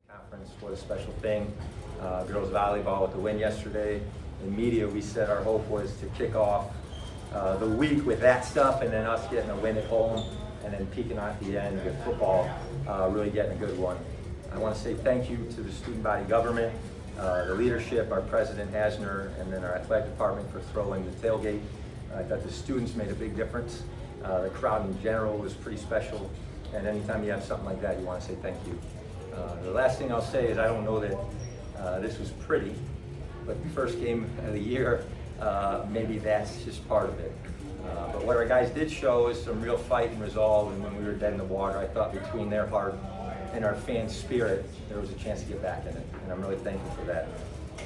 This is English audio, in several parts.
Conference was a special thing. Girls volleyball with the win yesterday. In media, we said our hope was to kick off the week with that stuff, and then us getting a win at home, and then peaking at the end with football, really getting a good one. I want to say thank you to the student body government, the leadership, our president Hasner, and then our athletic department for throwing the tailgate. I thought the students made a big difference. The crowd in general was pretty special, and anytime you have something like that, you want to say thank you. The last thing I'll say is I don't know that this was pretty, but the first game of the year, maybe that's just part of it. But what our guys did show is some real fight and resolve, and when we were dead in the water, I thought between their heart and our fan spirit, there was a chance to get back in it, and I'm really thankful for that.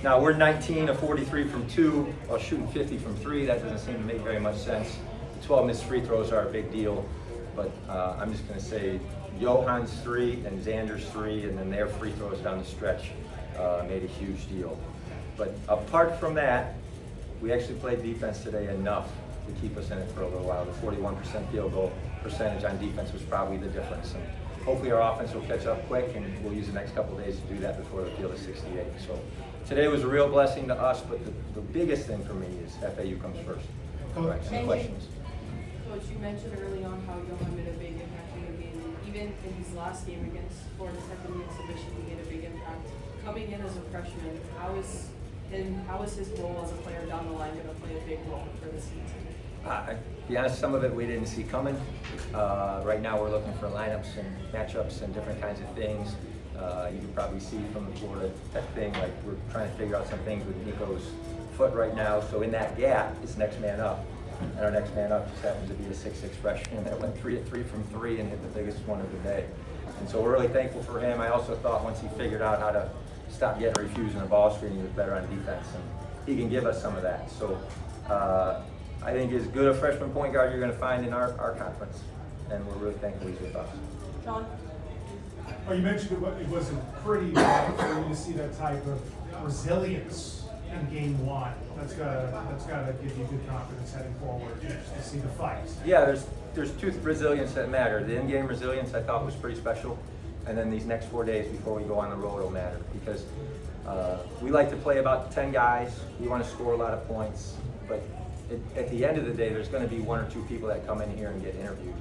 Now, we're 19 of 43 from 2, while shooting 50 from 3. That doesn't seem to make very much sense. The 12 missed free throws are a big deal, but I'm just going to say Johan's 3 and Xander's 3, and then their free throws down the stretch made a huge deal. But apart from that, we actually played defense today enough to keep us in it for a little while. The 41% field goal percentage on defense was probably the difference. And hopefully our offense will catch up quick, and we'll use the next couple of days to do that before the field is 68. So today was a real blessing to us, but the biggest thing for me is FAU comes first. Coach, any questions? Coach, you mentioned early on how Johan made a big impact in the game. Even in his last game against Florida Tech in the exhibition, he made a big impact. Coming in as a freshman, how is his role as a player down the line going to play a big role for this team? To be honest, some of it we didn't see coming. Right now we're looking for lineups and matchups and different kinds of things. You can probably see from the Florida Tech thing, like we're trying to figure out some things with Nico's foot right now. So in that gap, it's next man up. And our next man up just happens to be a 6'6" freshman that went 3 of 3 from 3 and hit the biggest one of the day. And so we're really thankful for him. I also thought once he figured out how to stop getting refusing the ball screen, he was better on defense, and he can give us some of that. So I think as good a freshman point guard you're going to find in our conference, and we're really thankful he's with us. John? Well, you mentioned it wasn't pretty for you to see that type of resilience in game one. That's gotta give you good confidence heading forward to see the fight. Yeah, there's two resilience that matter. The in-game resilience I thought was pretty special, and then these next 4 days before we go on the road will matter, because we like to play about 10 guys. We want to score a lot of points, but at the end of the day, there's going to be 1 or 2 people that come in here and get interviewed,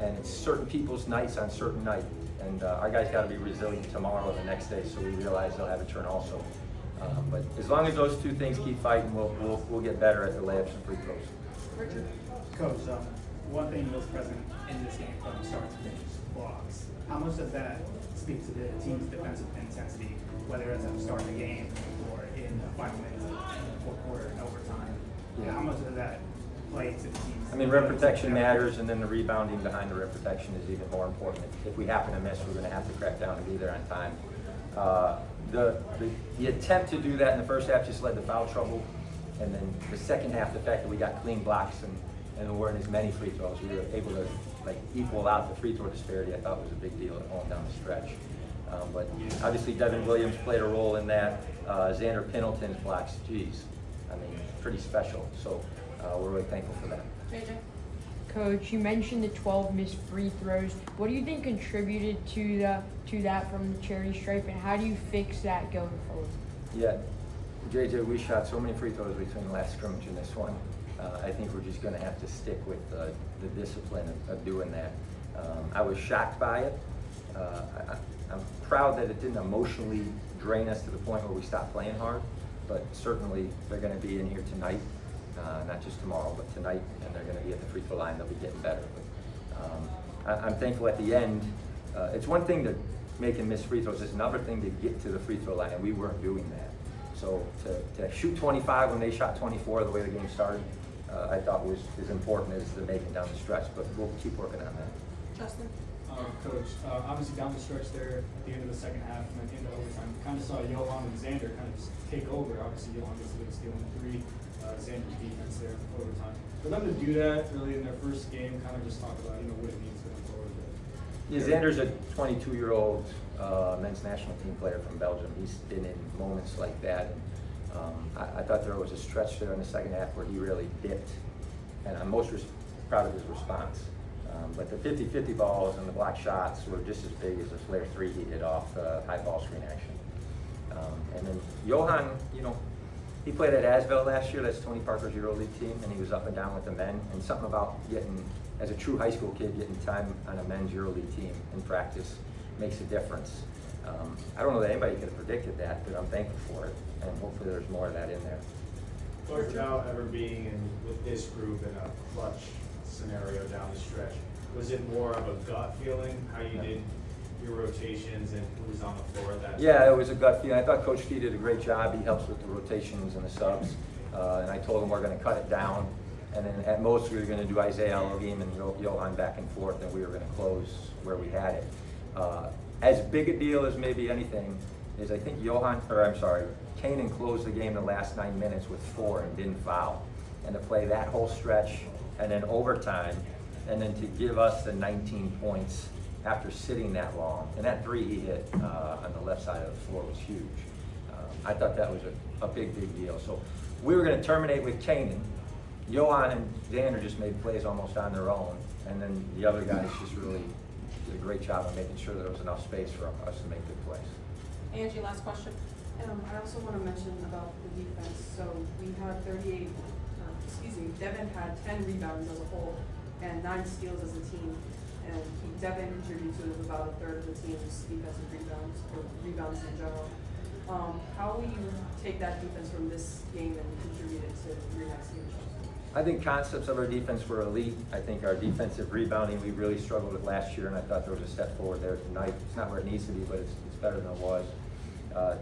and it's certain people's nights on certain night, and our guys got to be resilient tomorrow and the next day, so we realize they'll have a turn also. But as long as those 2 things keep fighting, we'll get better at the layups and free throws. Richard? Coach, one thing was present in this game from start to finish, blocks. How much does that speak to the team's defensive intensity, whether it's at the start of the game or in the final minutes of the fourth quarter and overtime? Yeah. How much does that play to the team's? I mean, rim protection matters, and then the rebounding behind the rim protection is even more important. If we happen to miss, we're going to have to crack down and be there on time. The attempt to do that in the first half just led to foul trouble, and then the second half, the fact that we got clean blocks and there weren't as many free throws, we were able to equal out the free throw disparity. I thought was a big deal at home down the stretch. But obviously Devin Williams played a role in that. Xander Pendleton's blocks, geez, I mean, pretty special. So we're really thankful for that. JJ? Coach, you mentioned the 12 missed free throws. What do you think contributed to that from the charity stripe, and how do you fix that going forward? Yeah, JJ, we shot so many free throws between the last scrimmage and this one. I think we're just going to have to stick with the discipline of doing that. I was shocked by it. I'm proud that it didn't emotionally drain us to the point where we stopped playing hard, but certainly they're going to be in here tonight. Not just tomorrow, but tonight, and they're going to be at the free throw line. They'll be getting better. But, I'm thankful at the end. It's one thing to make and miss free throws. It's another thing to get to the free throw line, and we weren't doing that. So to shoot 25 when they shot 24 the way the game started, I thought was as important as the making down the stretch. But we'll keep working on that. Justin? Coach, obviously down the stretch there at the end of the second half and at the end of overtime, kind of saw Johan and Xander kind of just take over. Obviously, Johan gets a big steal in 3, Xander's defense there in overtime. For them to do that really in their first game, kind of just talk about what it means going forward. Yeah, Xander's a 22-year-old men's national team player from Belgium. He's been in moments like that. And, I thought there was a stretch there in the second half where he really dipped, and I'm most proud of his response. But the 50-50 balls and the block shots were just as big as the flare 3 he did off high ball screen action. And then Johan, you know, he played at Asvel last year. That's Tony Parker's EuroLeague team, and he was up and down with the men. And something about getting, as a true high school kid, getting time on a men's EuroLeague team in practice makes a difference. I don't know that anybody could have predicted that, but I'm thankful for it, and hopefully there's more of that in there. Coach, without ever being in with this group in a clutch scenario down the stretch, was it more of a gut feeling how you did your rotations and who was on the floor at that time? Yeah, it was a gut feeling. I thought Coach Fee did a great job. He helps with the rotations and the subs, and I told him we're going to cut it down, and then at most we were going to do Isaiah Elohim and Johan back and forth, and we were going to close where we had it. As big a deal as maybe anything is I think Kanan closed the game the last 9 minutes with 4 and didn't foul. And to play that whole stretch and then overtime and then to give us the 19 points after sitting that long. And that 3 he hit on the left side of the floor was huge. I thought that was a big deal. So we were going to terminate with Kanan. Johan and Xander just made plays almost on their own. And then the other guys just really did a great job of making sure there was enough space for us to make good plays. Angie, last question. I also want to mention about the defense. So we had Devin had 10 rebounds as a whole and 9 steals as a team. And Devin contributed to about a third of the team's defensive rebounds, or rebounds in general. How will you take that defense from this game and contribute it to your next game? I think concepts of our defense were elite. I think our defensive rebounding we really struggled with last year, and I thought there was a step forward there tonight. It's not where it needs to be, but it's better than it was.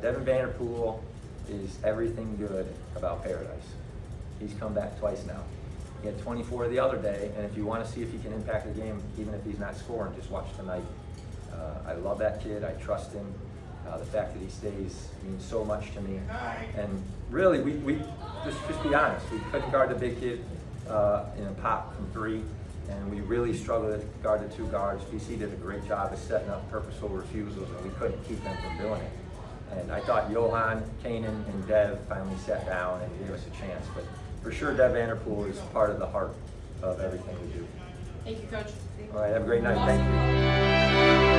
Devin Vanderpool is everything good about Paradise. He's come back twice now. He had 24 the other day, and if you want to see if he can impact the game, even if he's not scoring, just watch tonight. I love that kid. I trust him. The fact that he stays means so much to me. And really, we just be honest. We couldn't guard the big kid in a pop from 3, and we really struggled to guard the 2 guards. BC did a great job of setting up purposeful refusals, and we couldn't keep them from doing it. And I thought Johan, Kanan, and Dev finally sat down and gave us a chance. But for sure, Dev Vanderpool is part of the heart of everything we do. Thank you, Coach. All right, have a great night. Thank you.